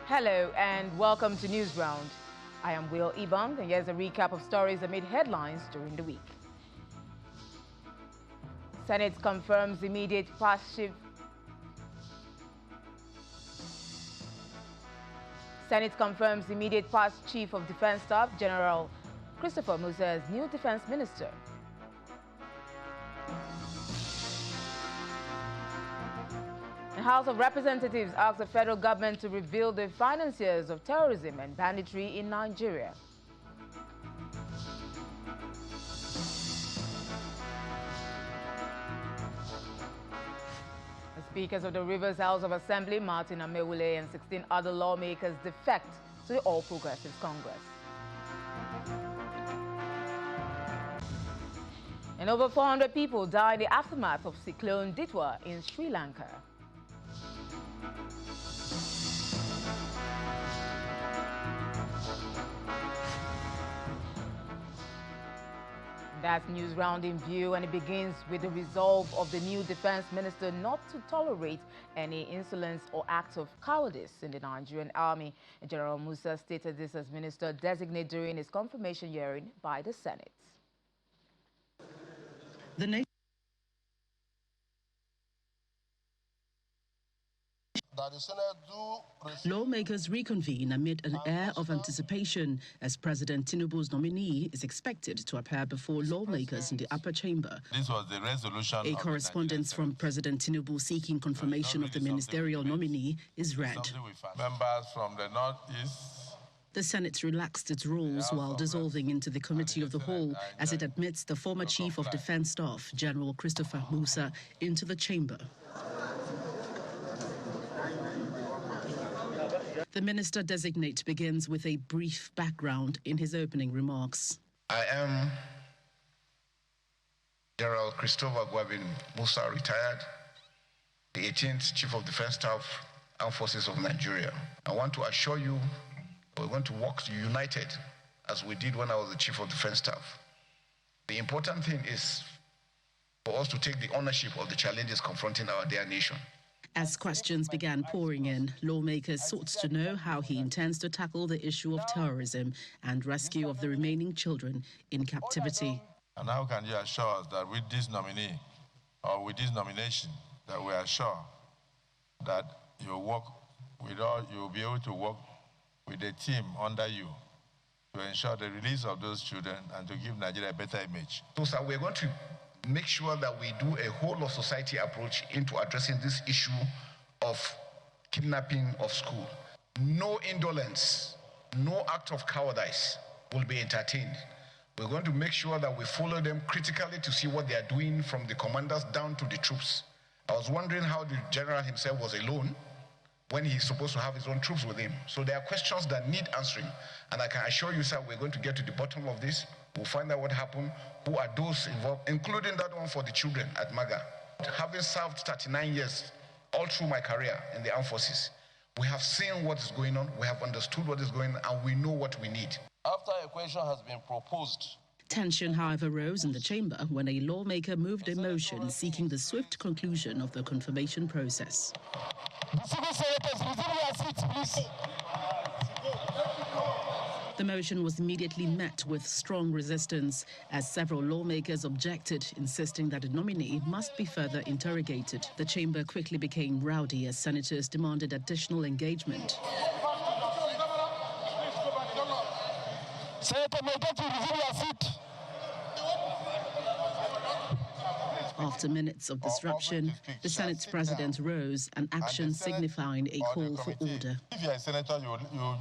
Hello and welcome to News Round. I am Will Ibang, and here's a recap of stories that made headlines during the week. Senate confirms immediate past chief. Senate confirms immediate past Chief of Defense Staff General Christopher Musa as new defense minister. The House of Representatives asks the federal government to reveal the financiers of terrorism and banditry in Nigeria. The speakers of the Rivers House of Assembly, Martin Amewule, and 16 other lawmakers defect to the All Progressives Congress. And over 400 people died in the aftermath of cyclone Ditwa in Sri Lanka. That's News Round in View, and it begins with the resolve of the new defense minister not to tolerate any insolence or act of cowardice in the Nigerian army. General Musa stated this as minister designate during his confirmation hearing by the Senate. The nation Lawmakers reconvene amid an air of anticipation as President Tinubu's nominee is expected to appear before lawmakers in the upper chamber. This was the resolution. A correspondence from President Tinubu seeking confirmation of the ministerial nominee is read. Members from the Northeast. The Senate relaxed its rules while dissolving into the Committee of the Whole as it admits the former Chief of Defense Staff, General Christopher Musa, into the chamber. The minister-designate begins with a brief background in his opening remarks. I am General Christopher Musa, retired, the 18th Chief of Defense Staff, Armed Forces of Nigeria. I want to assure you we're going to work united as we did when I was the Chief of Defense Staff. The important thing is for us to take the ownership of the challenges confronting our dear nation. As questions began pouring in, lawmakers sought to know how he intends to tackle the issue of terrorism and rescue of the remaining children in captivity. And how can you assure us that with this nominee or with this nomination that we are sure that you'll be able to work with a team under you to ensure the release of those children and to give Nigeria a better image? So, sir, we're going to make sure that we do a whole of society approach into addressing this issue of kidnapping of school. No indolence, no act of cowardice will be entertained. We're going to make sure that we follow them critically to see what they are doing from the commanders down to the troops. I was wondering how the general himself was alone when he's supposed to have his own troops with him. So there are questions that need answering. And I can assure you, sir, we're going to get to the bottom of this. We'll find out what happened, who are those involved, including that one for the children at Maga. Having served 39 years all through my career in the armed forces, we have seen what is going on, we have understood what is going on, and we know what we need. After a question has been proposed, tension, however, rose in the chamber when a lawmaker moved a motion seeking the swift conclusion of the confirmation process. The motion was immediately met with strong resistance as several lawmakers objected, insisting that the nominee must be further interrogated. The chamber quickly became rowdy as senators demanded additional engagement. After minutes of disruption, the Senate's president rose, an action signifying a call for order. If you're a senator, you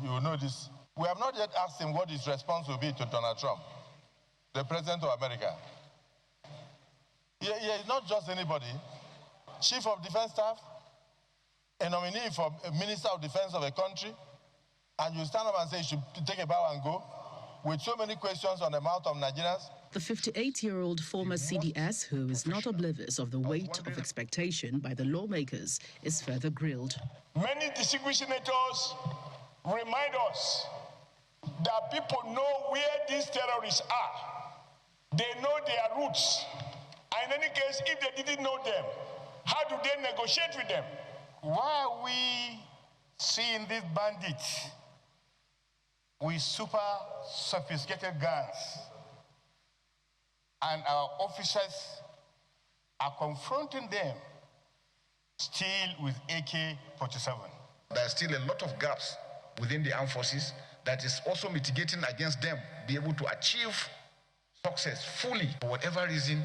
will know this. We have not yet asked him what his response will be to Donald Trump, the president of America. He is not just anybody. Chief of Defense Staff, a nominee for a Minister of Defense of a country, and you stand up and say you should take a bow and go, with so many questions on the mouth of Nigerians. The 58-year-old former CDS, who is not oblivious of the weight of expectation by the lawmakers, is further grilled. Many distinguished senators remind us that people know where these terrorists are. They know their roots. And in any case, if they didn't know them, how do they negotiate with them? Why are we seeing these bandits with super sophisticated guns, and our officers are confronting them still with AK-47. There's still a lot of gaps within the armed forces that is also mitigating against them be able to achieve success fully. For whatever reason,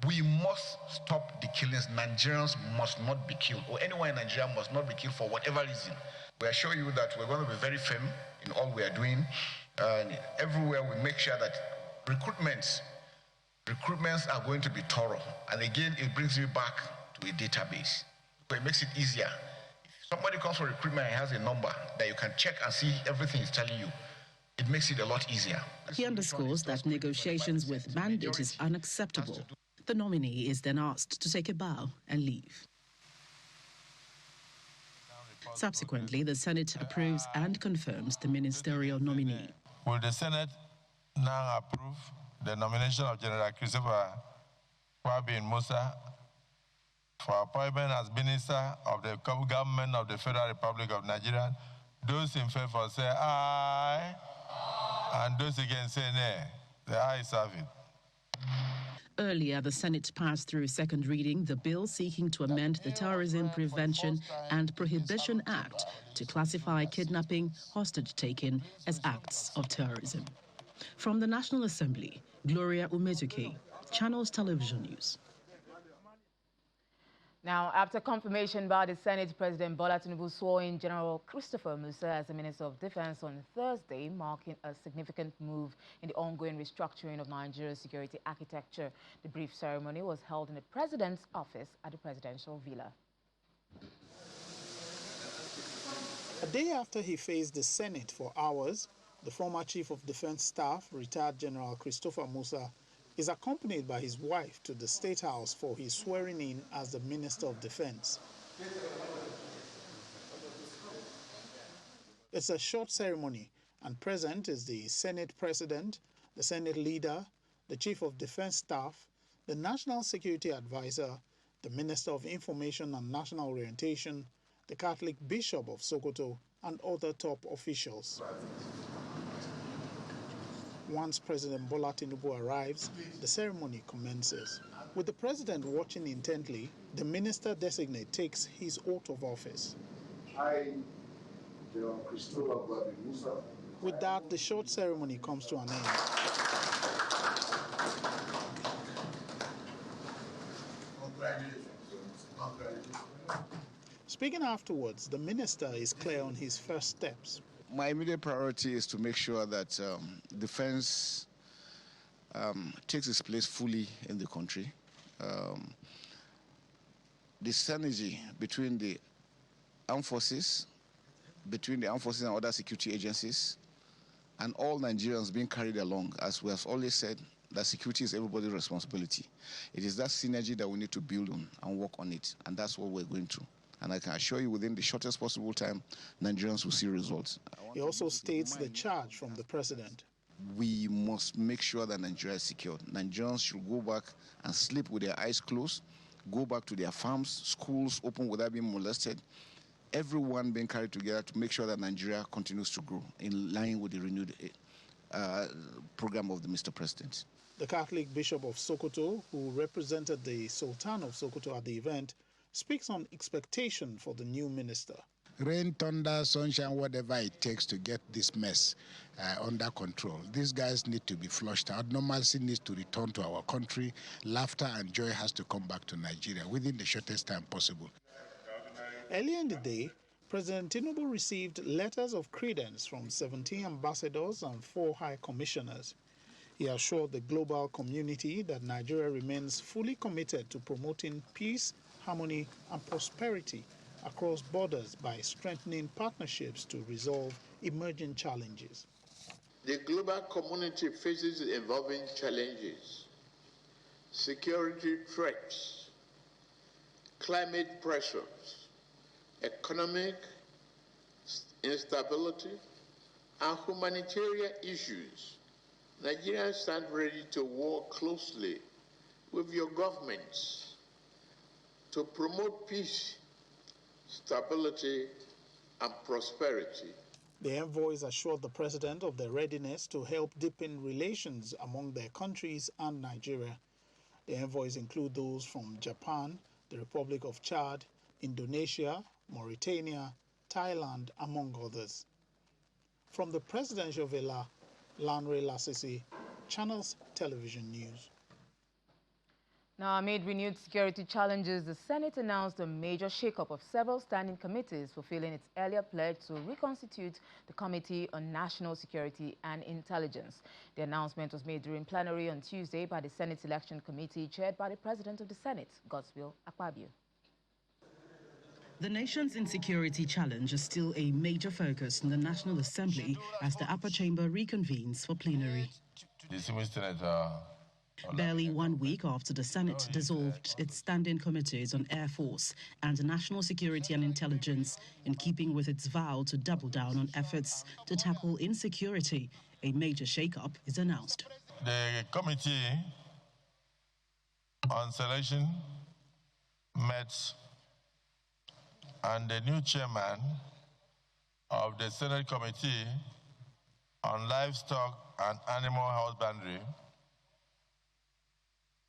we must stop the killings. Nigerians must not be killed, or anyone in Nigeria must not be killed for whatever reason. We assure you that we're going to be very firm in all we are doing. Everywhere we make sure that recruitments are going to be thorough. And again, it brings me back to a database. So it makes it easier. If somebody comes for recruitment and has a number that you can check and see everything is telling you, it makes it a lot easier. He underscores that negotiations with bandits is unacceptable. The nominee is then asked to take a bow and leave. Subsequently, the Senate approves and confirms the ministerial nominee. Will the Senate now approve the nomination of General Christopher Musa for appointment as Minister of the Government of the Federal Republic of Nigeria? Those in favor say aye, and those against say nay. The ayes have it. Earlier, the Senate passed through second reading the bill seeking to amend the Terrorism Prevention and Prohibition Act to classify kidnapping, hostage-taking as acts of terrorism. From the National Assembly, Gloria Umezuke, Channels Television News. Now, after confirmation by the Senate, President Bola Tinubu swore in General Christopher Musa as the Minister of Defense on Thursday, marking a significant move in the ongoing restructuring of Nigeria's security architecture. The brief ceremony was held in the President's office at the Presidential Villa. A day after he faced the Senate for hours, the former Chief of Defense Staff, retired General Christopher Musa, is accompanied by his wife to the State House for his swearing in as the Minister of Defense. It's a short ceremony, and present is the Senate President, the Senate Leader, the Chief of Defense Staff, the National Security Advisor, the Minister of Information and National Orientation, the Catholic Bishop of Sokoto, and other top officials. Once President Bola Tinubu arrives, the ceremony commences. With the President watching intently, the Minister-designate takes his oath of office. I, General Christopher Musa. With that, the short ceremony comes to an end. Speaking afterwards, the Minister is clear on his first steps. My immediate priority is to make sure that defense takes its place fully in the country. The synergy between the armed forces, and other security agencies, and all Nigerians being carried along, as we have always said, that security is everybody's responsibility. It is that synergy that we need to build on and work on it, and that's what we're going through. And I can assure you, within the shortest possible time, Nigerians will see results. He also states the charge from the President. We must make sure that Nigeria is secured. Nigerians should go back and sleep with their eyes closed, go back to their farms, schools open without being molested, everyone being carried together to make sure that Nigeria continues to grow in line with the renewed program of the Mr. President. The Catholic Bishop of Sokoto, who represented the Sultan of Sokoto at the event, speaks on expectation for the new minister. Rain, thunder, sunshine, whatever it takes to get this mess under control. These guys need to be flushed out. Normalcy needs to return to our country. Laughter and joy has to come back to Nigeria within the shortest time possible. Earlier in the day, President Tinubu received letters of credence from 17 ambassadors and 4 high commissioners. He assured the global community that Nigeria remains fully committed to promoting peace, harmony, and prosperity across borders by strengthening partnerships to resolve emerging challenges. The global community faces evolving challenges: security threats, climate pressures, economic instability, and humanitarian issues. Nigerians stand ready to work closely with your governments to promote peace, stability, and prosperity. The envoys assured the president of their readiness to help deepen relations among their countries and Nigeria. The envoys include those from Japan, the Republic of Chad, Indonesia, Mauritania, Thailand, among others. From the presidential villa, Lanre Lasisi, Channels Television News. Now, amid renewed security challenges, the Senate announced a major shakeup of several standing committees, fulfilling its earlier pledge to reconstitute the Committee on National Security and Intelligence. The announcement was made during plenary on Tuesday by the Senate Selection Committee, chaired by the President of the Senate, Godswill Akpabio. The nation's insecurity challenge is still a major focus in the National Assembly as the upper chamber reconvenes for plenary. Barely 1 week after the Senate dissolved its standing committees on Air Force and National Security and Intelligence, in keeping with its vow to double down on efforts to tackle insecurity, a major shake-up is announced. The Committee on Selection met, and the new chairman of the Senate Committee on Livestock and Animal Husbandry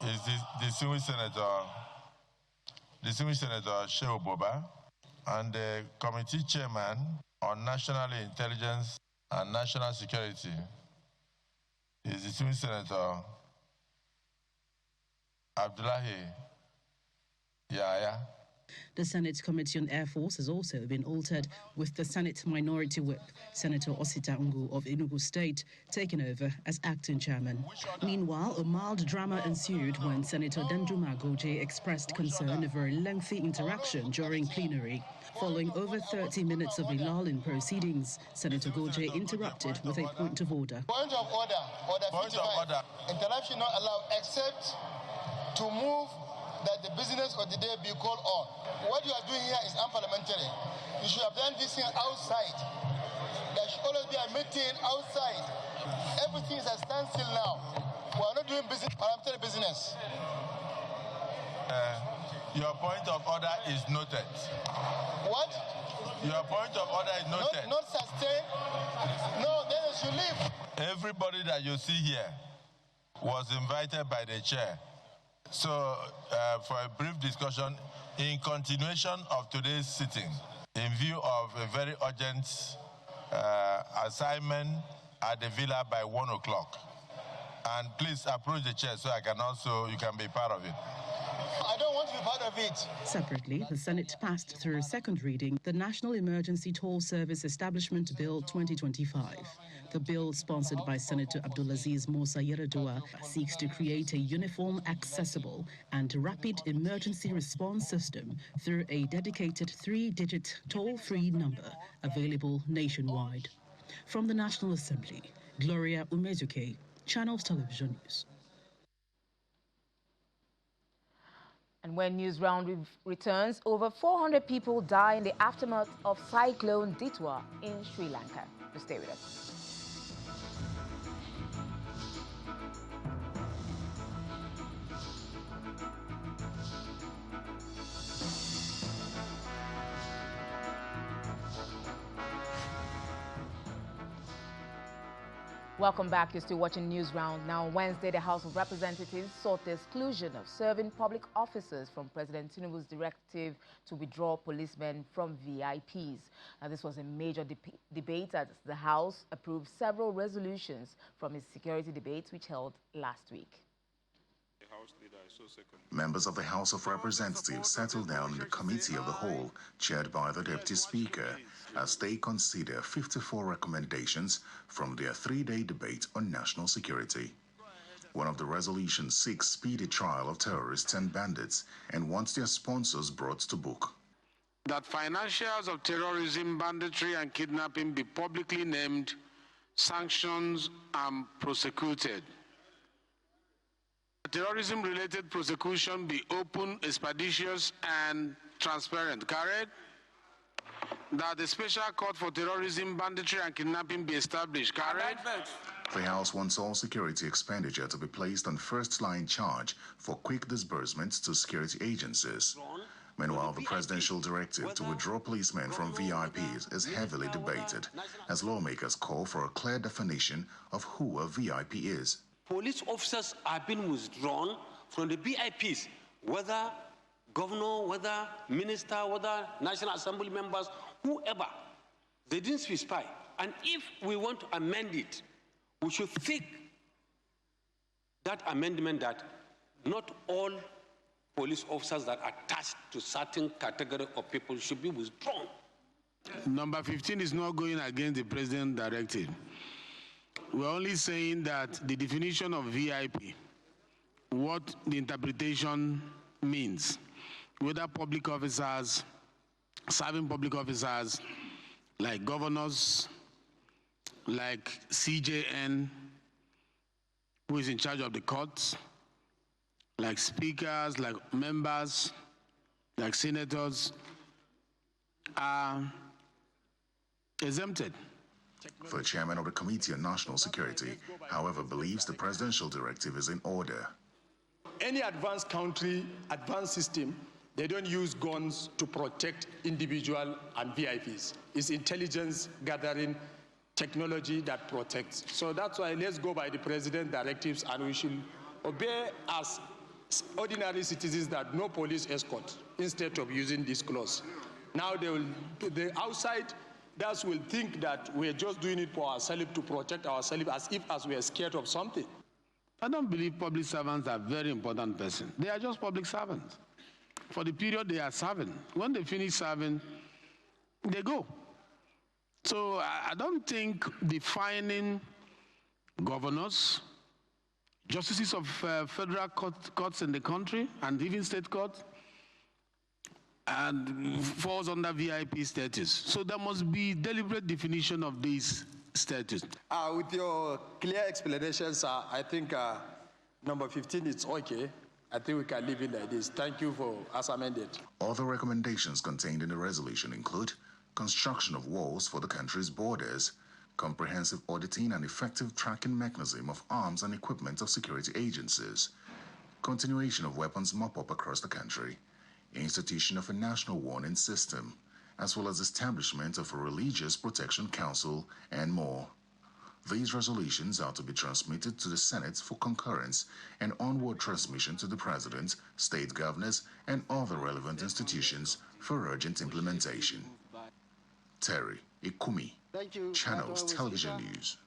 is the distinguished Senator shakeup, and the committee chairman on National Intelligence and National Security is the distinguished Senator Abdullahi Yahya. The Senate Committee on Air Force has also been altered, with the Senate Minority Whip, Senator Osita Ungu of Enugu State, taking over as acting chairman. Meanwhile, a mild drama ensued when Senator Danjuma Goje expressed concern over a lengthy interaction during plenary. Following over 30 minutes of a lull in proceedings, Senator Goje interrupted with a point of order. Point of order. Point of order. Interruption not allowed except to move that the business of the day be called on. What you are doing here is unparliamentary. You should have done this thing outside. There should always be a meeting outside. Everything is at standstill now. We are not doing business, parliamentary business. Your point of order is noted. What? Your point of order is noted. Not sustained. No, then you should leave. Everybody that you see here was invited by the chair. So, for a brief discussion, in continuation of today's sitting, in view of a very urgent assignment at the villa by 1 o'clock, and please approach the chair so you can be part of it. I don't want to be part of it. Separately, the Senate passed through second reading the National Emergency Toll Service Establishment Bill 2025. The bill, sponsored by Senator Abdulaziz Musa seeks to create a uniform, accessible, and rapid emergency response system through a dedicated 3-digit toll-free number available nationwide. From the National Assembly, Gloria Umezuke, Channels Television News. And when News Round returns, over 400 people die in the aftermath of cyclone Ditwa in Sri Lanka. So stay with us. Welcome back. You're still watching News Round. Now, on Wednesday, the House of Representatives sought the exclusion of serving public officers from President Tinubu's directive to withdraw policemen from VIPs. Now, this was a major debate as the House approved several resolutions from its security debates, which held last week. Members of the House of Representatives settled down in the Committee of the Whole, chaired by the Deputy Speaker, as they consider 54 recommendations from their 3-day debate on national security. One of the resolutions seeks speedy trial of terrorists and bandits and wants their sponsors brought to book. That financiers of terrorism, banditry, and kidnapping be publicly named, sanctioned, and prosecuted. Terrorism-related prosecution be open, expeditious, and transparent. Carried. That the Special Court for Terrorism, Banditry, and Kidnapping be established. Carried. The House wants all security expenditure to be placed on first-line charge for quick disbursements to security agencies. Meanwhile, the presidential directive to withdraw policemen from VIPs is heavily debated as lawmakers call for a clear definition of who a VIP is. Police officers are being withdrawn from the VIPs, whether governor, whether minister, whether National Assembly members, whoever. They didn't specify. And if we want to amend it, we should think that amendment that not all police officers that are attached to certain category of people should be withdrawn. Number 15 is not going against the president's directive. We're only saying that the definition of VIP, what the interpretation means, whether public officers, serving public officers, like governors, like CJN, who is in charge of the courts, like speakers, like members, like senators, are exempted. The chairman of the Committee on National Security, however, believes the presidential directive is in order. Any advanced country, advanced system, they don't use guns to protect individual and VIPs. It's intelligence gathering technology that protects. So that's why let's go by the president's directives, and we should obey as ordinary citizens that no police escort instead of using this clause. Now the outside will think that we're just doing it for ourselves to protect ourselves as we are scared of something. I don't believe public servants are very important persons. They are just public servants. For the period they are serving. When they finish serving, they go. So I don't think defining governors, justices of federal courts in the country, and even state courts, and falls under VIP status. So there must be deliberate definition of these status. With your clear explanations, I think number 15 is okay. I think we can leave it like this. Thank you for as amended. Other recommendations contained in the resolution include construction of walls for the country's borders, comprehensive auditing and effective tracking mechanism of arms and equipment of security agencies, continuation of weapons mop-up across the country, institution of a national warning system, as well as establishment of a religious protection council, and more. These resolutions are to be transmitted to the Senate for concurrence and onward transmission to the President, state governors, and other relevant institutions for urgent implementation. Terry Ikumi, Channels Television News.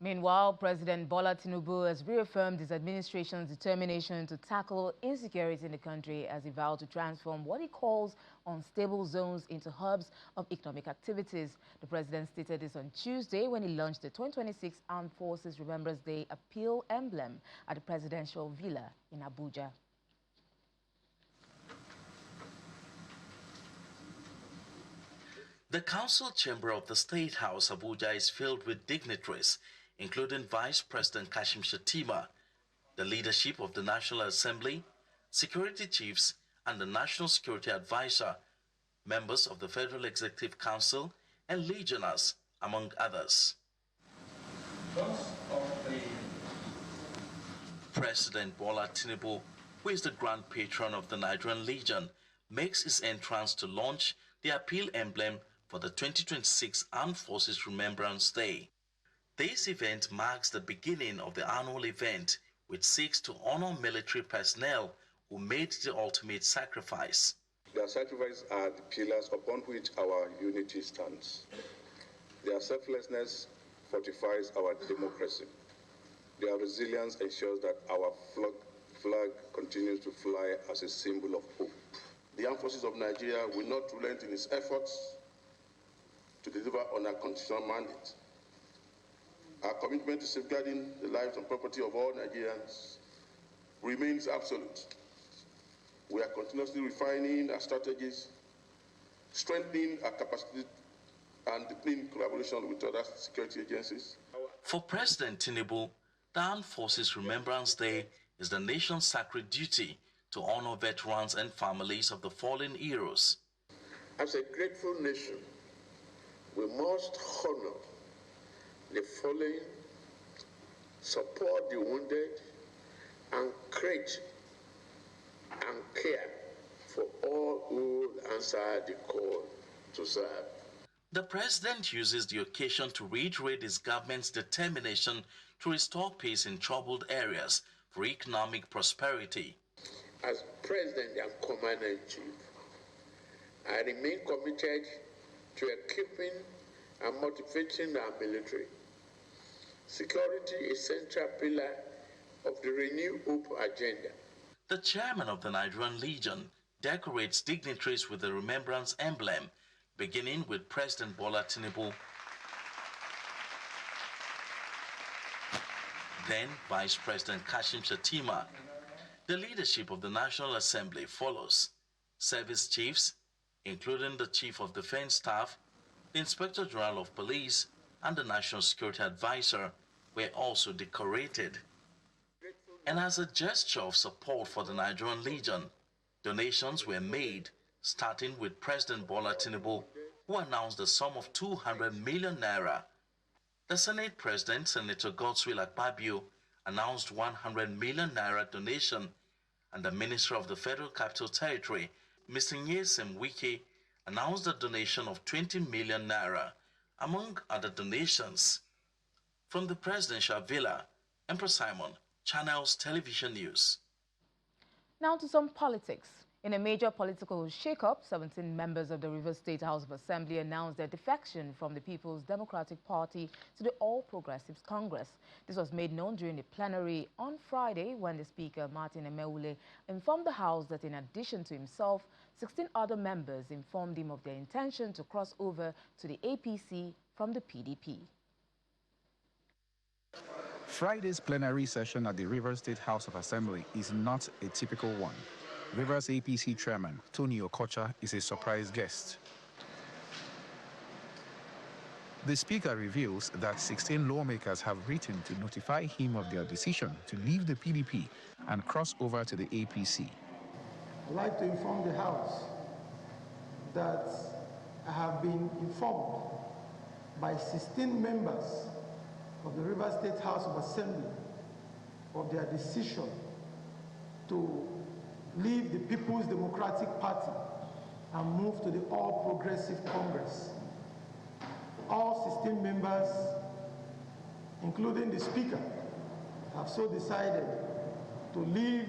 Meanwhile, President Bola Tinubu has reaffirmed his administration's determination to tackle insecurity in the country as he vowed to transform what he calls unstable zones into hubs of economic activities. The president stated this on Tuesday when he launched the 2026 Armed Forces Remembrance Day appeal emblem at the presidential villa in Abuja. The council chamber of the State House, Abuja, is filled with dignitaries, including Vice President Kashim Shettima, the leadership of the National Assembly, security chiefs, and the National Security Advisor, members of the Federal Executive Council, and legionnaires, among others. President Bola Tinubu, who is the grand patron of the Nigerian Legion, makes his entrance to launch the appeal emblem for the 2026 Armed Forces Remembrance Day. This event marks the beginning of the annual event, which seeks to honor military personnel who made the ultimate sacrifice. Their sacrifices are the pillars upon which our unity stands. Their selflessness fortifies our democracy. Their resilience ensures that our flag continues to fly as a symbol of hope. The armed forces of Nigeria will not relent in its efforts to deliver on our constitutional mandate. Our commitment to safeguarding the lives and property of all Nigerians remains absolute. We are continuously refining our strategies, strengthening our capacity, and deepening collaboration with other security agencies. For President Tinubu, the Armed Forces Remembrance Day is the nation's sacred duty to honor veterans and families of the fallen heroes. As a grateful nation, we must honor the fallen, support the wounded, and create and care for all who answer the call to serve. The president uses the occasion to reiterate his government's determination to restore peace in troubled areas for economic prosperity. As President and Commander-in-Chief, I remain committed to equipping and motivating our military. Security is a central pillar of the Renew Hope agenda. The chairman of the Nigerian Legion decorates dignitaries with the remembrance emblem, beginning with President Bola Tinubu, then Vice President Kashim Shettima. The leadership of the National Assembly follows. Service chiefs, including the Chief of Defense Staff, the Inspector General of Police, and the National Security Advisor were also decorated. And as a gesture of support for the Nigerian Legion, donations were made, starting with President Bola Tinubu, who announced the sum of 200 million naira. The Senate President, Senator Godswill Akpabio, announced 100 million naira donation, and the Minister of the Federal Capital Territory, Mr. Nyesom Wike, announced a donation of 20 million naira, among other donations. From the presidential villa, Empress Simon, Channels Television News. Now to some politics. In a major political shakeup, 17 members of the Rivers State House of Assembly announced their defection from the People's Democratic Party to the All Progressives Congress. This was made known during the plenary on Friday when the Speaker, Martin Emeule, informed the House that in addition to himself, 16 other members informed him of their intention to cross over to the APC from the PDP. Friday's plenary session at the Rivers State House of Assembly is not a typical one. Rivers APC Chairman Tony Okocha is a surprise guest. The Speaker reveals that 16 lawmakers have written to notify him of their decision to leave the PDP and cross over to the APC. I'd like to inform the House that I have been informed by 16 members of the Rivers State House of Assembly of their decision to leave the People's Democratic Party and move to the All Progressive Congress. All 16 members, including the Speaker, have so decided to leave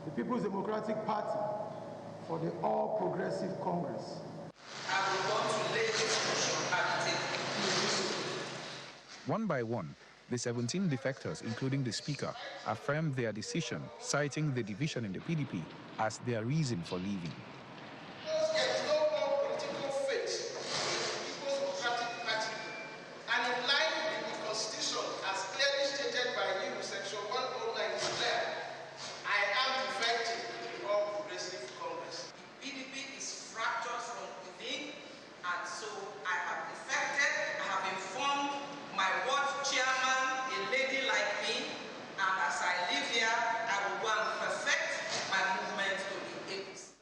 the People's Democratic Party for the All Progressive Congress. I will want to lay this motion and take One by one, the 17 defectors, including the Speaker, affirmed their decision, citing the division in the PDP as their reason for leaving. There is no more political faith in the People's Democratic Party, and in line with the Constitution, as clearly stated by you, Section 109 is clear, I am defecting to the All Progressive Congress. The PDP is fractured from within, and so I have defected. I have informed my ward chairman, a lady like me, and as I live here, I will go and perfect my movement to the APC.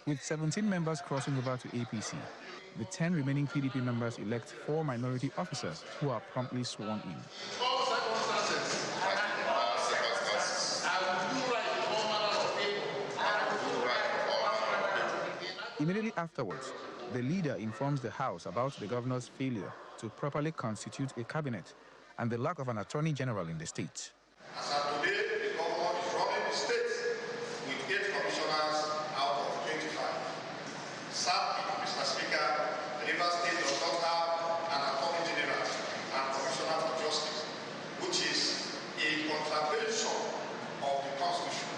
With 17 members crossing over to APC, the 10 remaining PDP members elect 4 minority officers who are promptly sworn in. All circumstances, I will do right in all manner of people. I will do right in all manner of people. Immediately afterwards, the leader informs the House about the governor's failure to properly constitute a cabinet and the lack of an attorney general in the state. As of today, the governor is running the state with 8 commissioners out of 25. Sadly, Mr. Speaker, the Rivers State does not have an attorney general and commissioner for justice, which is a contravention of the Constitution.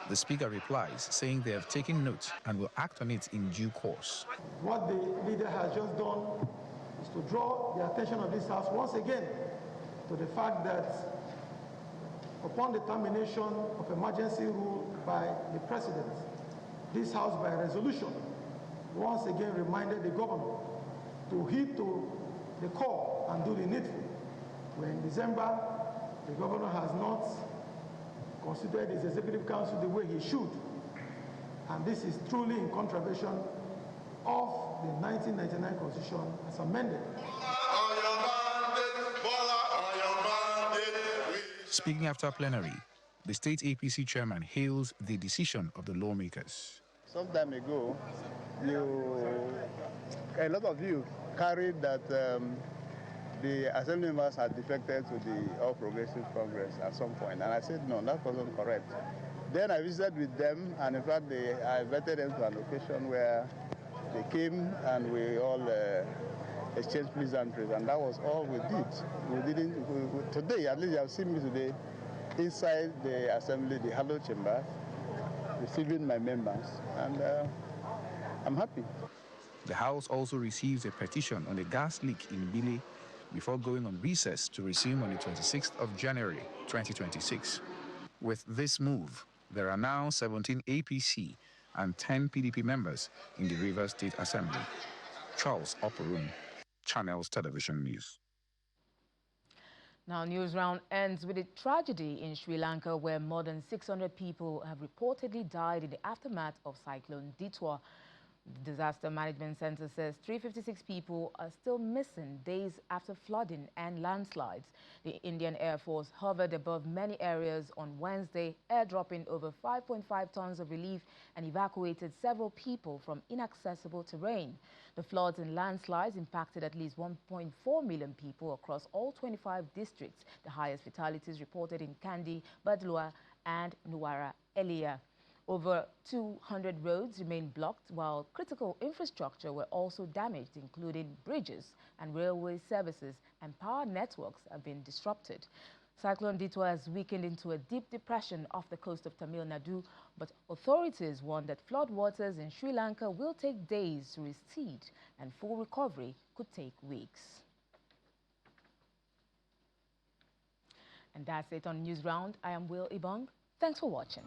The Speaker replies, saying they have taken note and will act on it in due course. What the leader has just done is to draw the attention of this House once again to the fact that upon the termination of emergency rule by the President, this House by resolution once again reminded the governor to heed to the call and do the needful. When in December, the governor has not considered his executive council the way he should, and this is truly in contravention of the 1999 Constitution as amended. Speaking after plenary, The state APC chairman hails the decision of the lawmakers. Some time ago, a lot of you carried that the assembly members had defected to the All Progressive Congress at some point, and I said no, that wasn't correct. Then I visited with them, and in fact, I invited them to an occasion where they came and we all exchanged pleasantries, and that was all we did. Today, at least you have seen me today, inside the assembly, the Hello Chamber, receiving my members, and I'm happy. The House also receives a petition on a gas leak in Bile before going on recess to resume on the 26th of January, 2026. With this move, there are now 17 APC and 10 PDP members in the Rivers State Assembly. Charles Oporum, Channels Television News. Now, News Round ends with a tragedy in Sri Lanka where more than 600 people have reportedly died in the aftermath of cyclone Ditwa. The Disaster Management Center says 356 people are still missing days after flooding and landslides. The Indian Air Force hovered above many areas on Wednesday, airdropping over 5.5 tons of relief and evacuated several people from inaccessible terrain. The floods and landslides impacted at least 1.4 million people across all 25 districts, the highest fatalities reported in Kandy, Badlua and Nuwara Eliya. Over 200 roads remain blocked, while critical infrastructure were also damaged, including bridges and railway services, and power networks have been disrupted. Cyclone Ditwa has weakened into a deep depression off the coast of Tamil Nadu, but authorities warn that floodwaters in Sri Lanka will take days to recede, and full recovery could take weeks. And that's it on News Round. I am Will Ibong. Thanks for watching.